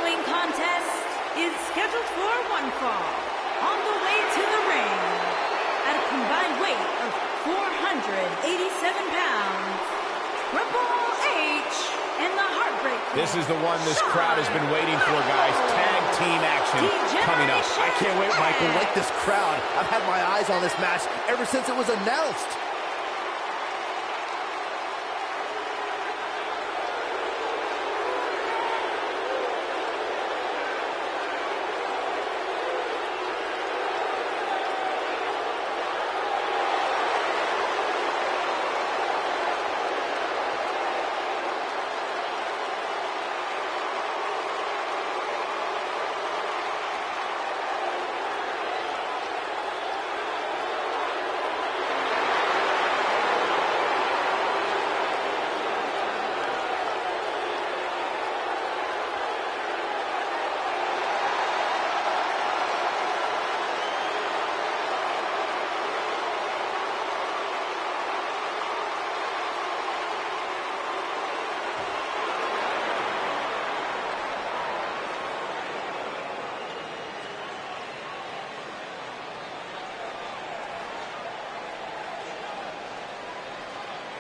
following contest is scheduled for one fall. On the way to the ring, at a combined weight of 487 pounds, Triple H and the Heartbreak Kid. This is the one this crowd has been waiting for, guys. Tag team action coming up. I can't wait, Michael. Like this crowd, I've had my eyes on this match ever since it was announced.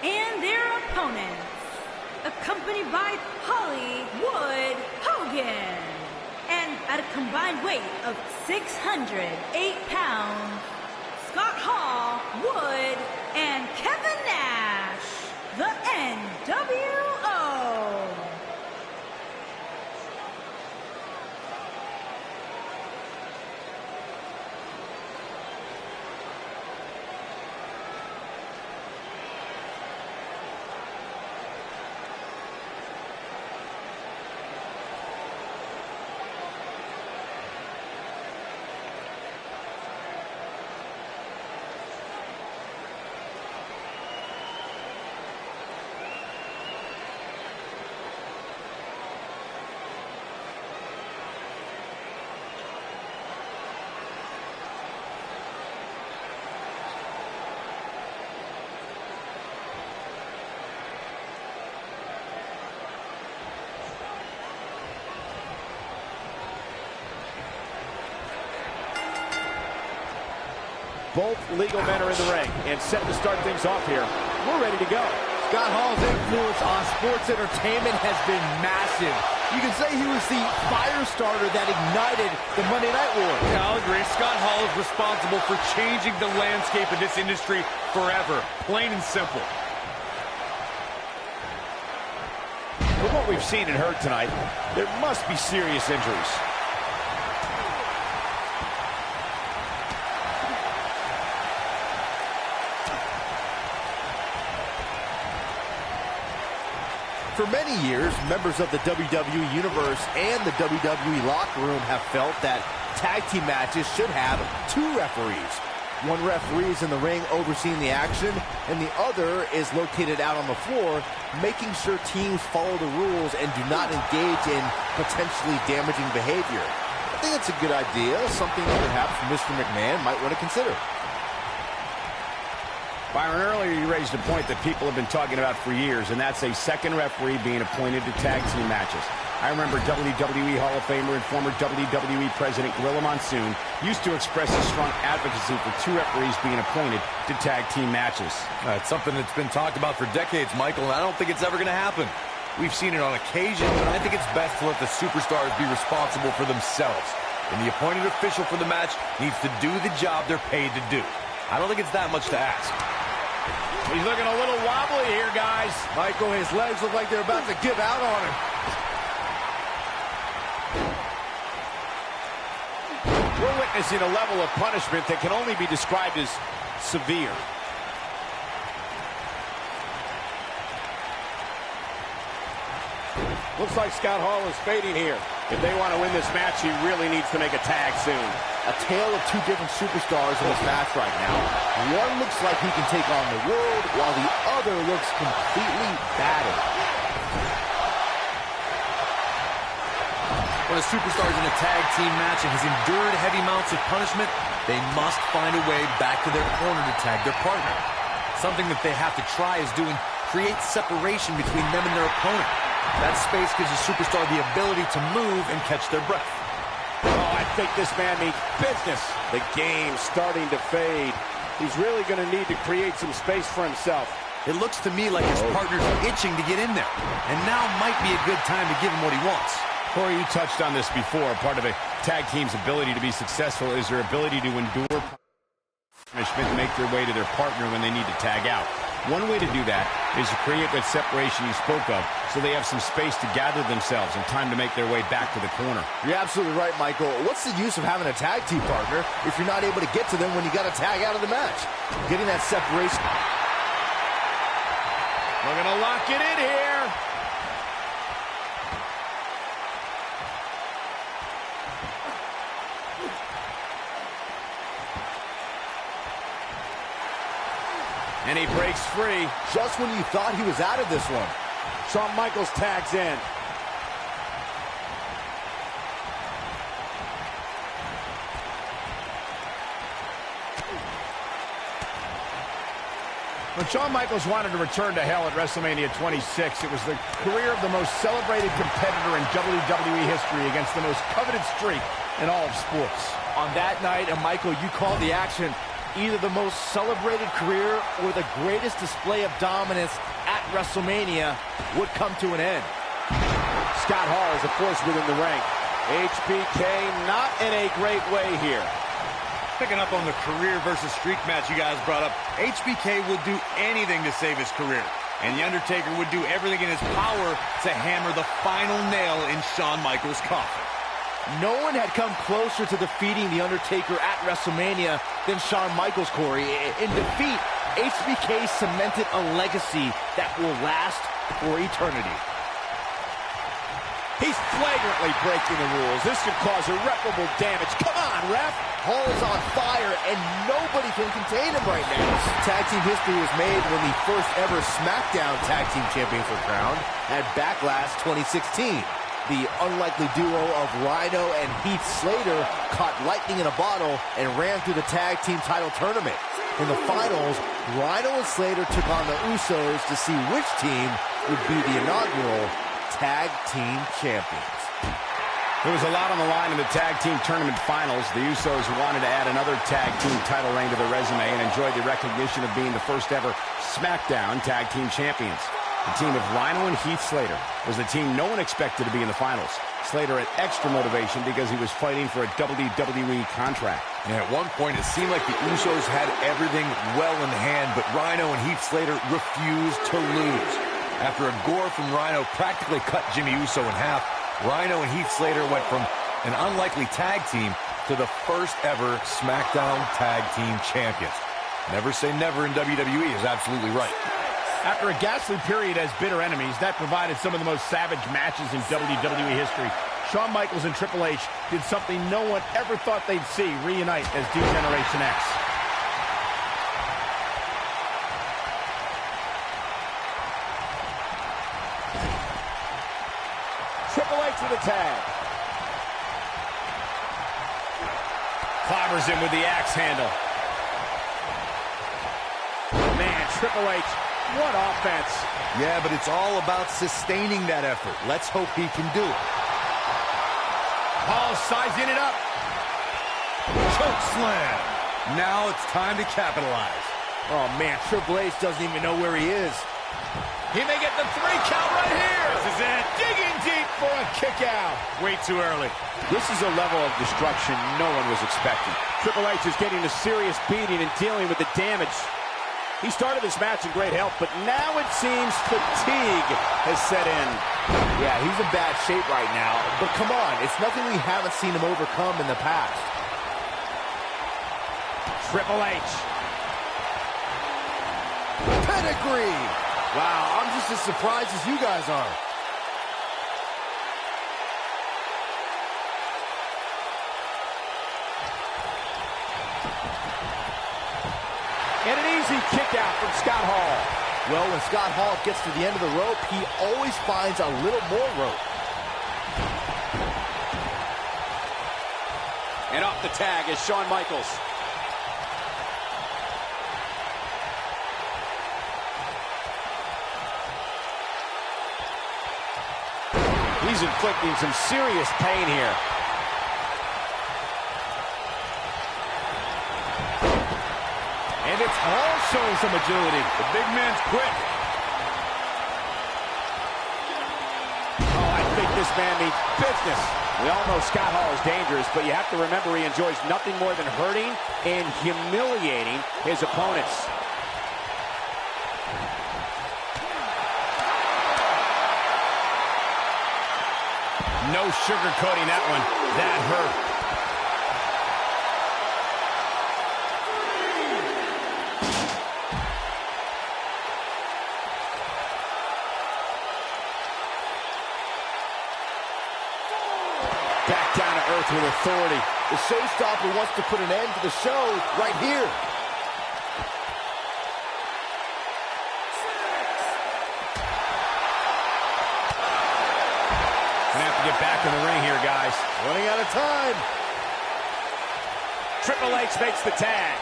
And their opponents, accompanied by Hollywood Hogan, and at a combined weight of 608 pounds, Scott Hall, Wood, and Kevin Nash, the nWo. Both legal men are in the ring and set to start things off here. We're ready to go. Scott Hall's influence on sports entertainment has been massive. You can say he was the fire starter that ignited the Monday Night War. Yeah, I'll agree. Scott Hall is responsible for changing the landscape of this industry forever. Plain and simple. From what we've seen and heard tonight, there must be serious injuries. For many years, members of the WWE Universe and the WWE locker room have felt that tag team matches should have two referees. One referee is in the ring overseeing the action, and the other is located out on the floor, making sure teams follow the rules and do not engage in potentially damaging behavior. I think it's a good idea, something that perhaps Mr. McMahon might want to consider. Byron, earlier you raised a point that people have been talking about for years, and that's a second referee being appointed to tag team matches. I remember WWE Hall of Famer and former WWE President Gorilla Monsoon used to express his strong advocacy for two referees being appointed to tag team matches. It's something that's been talked about for decades, Michael, and I don't think it's ever going to happen. We've seen it on occasion, but I think it's best to let the superstars be responsible for themselves. And the appointed official for the match needs to do the job they're paid to do. I don't think it's that much to ask. He's looking a little wobbly here, guys. Michael, his legs look like they're about to give out on him. We're witnessing a level of punishment that can only be described as severe. Looks like Scott Hall is fading here. If they want to win this match, he really needs to make a tag soon. A tale of two different superstars in this match right now. One looks like he can take on the world, while the other looks completely battered. When a superstar is in a tag team match and has endured heavy amounts of punishment, they must find a way back to their corner to tag their partner. Something that they have to try is doing create separation between them and their opponent. That space gives a superstar the ability to move and catch their breath. Oh, I think this man means business. The game's starting to fade. He's really going to need to create some space for himself. It looks to me like his partner's itching to get in there. And now might be a good time to give him what he wants. Corey, you touched on this before. Part of a tag team's ability to be successful is their ability to endure punishment and make their way to their partner when they need to tag out. One way to do that is to create that separation you spoke of so they have some space to gather themselves and time to make their way back to the corner. You're absolutely right, Michael. What's the use of having a tag team partner if you're not able to get to them when you got to tag out of the match? Getting that separation. We're going to lock it in here. And he breaks free. Just when you thought he was out of this one. Shawn Michaels tags in. When Shawn Michaels wanted to return to hell at WrestleMania 26, it was the career of the most celebrated competitor in WWE history against the most coveted streak in all of sports. On that night, and Michael, you called the action. Either the most celebrated career or the greatest display of dominance at WrestleMania would come to an end. Scott Hall is a force within the ring. HBK not in a great way here. Picking up on the career versus streak match you guys brought up, HBK would do anything to save his career. And The Undertaker would do everything in his power to hammer the final nail in Shawn Michaels' coffin. No one had come closer to defeating The Undertaker at WrestleMania than Shawn Michaels, Corey. In defeat, HBK cemented a legacy that will last for eternity. He's flagrantly breaking the rules. This could cause irreparable damage. Come on, ref! Hall is on fire, and nobody can contain him right now. Tag team history was made when the first ever SmackDown Tag Team Champions were crowned at Backlash 2016. The unlikely duo of Rhino and Heath Slater caught lightning in a bottle and ran through the tag team title tournament. In the finals, Rhino and Slater took on the Usos to see which team would be the inaugural tag team champions. There was a lot on the line in the tag team tournament finals. The Usos wanted to add another tag team title reign to their resume and enjoyed the recognition of being the first ever SmackDown tag team champions. The team of Rhino and Heath Slater was the team no one expected to be in the finals. Slater had extra motivation because he was fighting for a WWE contract. And at one point, it seemed like the Usos had everything well in hand, but Rhino and Heath Slater refused to lose. After a gore from Rhino practically cut Jimmy Uso in half, Rhino and Heath Slater went from an unlikely tag team to the first ever SmackDown Tag Team Champions. Never say never in WWE is absolutely right. After a ghastly period as bitter enemies, that provided some of the most savage matches in WWE history. Shawn Michaels and Triple H did something no one ever thought they'd see reunite as D-Generation X. Triple H with a tag. Clobbers him with the axe handle. Man, Triple H. What offense. Yeah, but it's all about sustaining that effort. Let's hope he can do it. Hall sizing it up. Choke slam. Now it's time to capitalize. Oh, man, Triple H doesn't even know where he is. He may get the 3 count right here. This is it. Digging deep for a kick out. Way too early. This is a level of destruction no one was expecting. Triple H is getting a serious beating and dealing with the damage. He started this match in great health, but now it seems fatigue has set in. Yeah, he's in bad shape right now, but come on, it's nothing we haven't seen him overcome in the past. Triple H. Pedigree! Wow, I'm just as surprised as you guys are. And an easy kick out from Scott Hall. Well, when Scott Hall gets to the end of the rope, he always finds a little more rope. And off the tag is Shawn Michaels. He's inflicting some serious pain here. And it's all showing some agility. The big man's quick. Oh, I think this man means business. We all know Scott Hall is dangerous, but you have to remember he enjoys nothing more than hurting and humiliating his opponents. No sugarcoating that one. That hurt. Back down to earth with authority. The showstopper wants to put an end to the show right here. Gonna have to get back in the ring here, guys. Running out of time. Triple H makes the tag.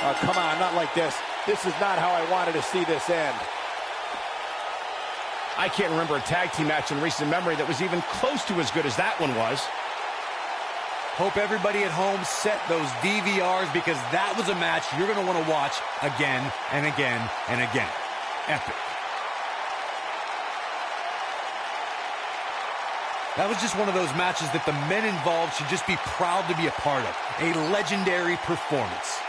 Oh, come on, not like this. This is not how I wanted to see this end. I can't remember a tag team match in recent memory that was even close to as good as that one was. Hope everybody at home set those DVRs, because that was a match you're going to want to watch again and again and again. Epic. That was just one of those matches that the men involved should just be proud to be a part of. A legendary performance.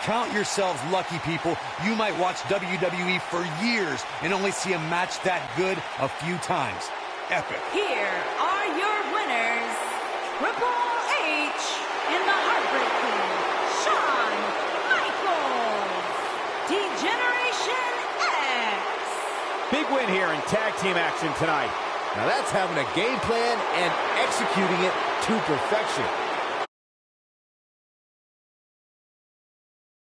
Count yourselves lucky, people. You might watch WWE for years and only see a match that good a few times. Epic. Here are your winners, Triple H and the Heartbreak Kid, Shawn Michaels, D-Generation X. Big win here in tag team action tonight. Now that's having a game plan and executing it to perfection.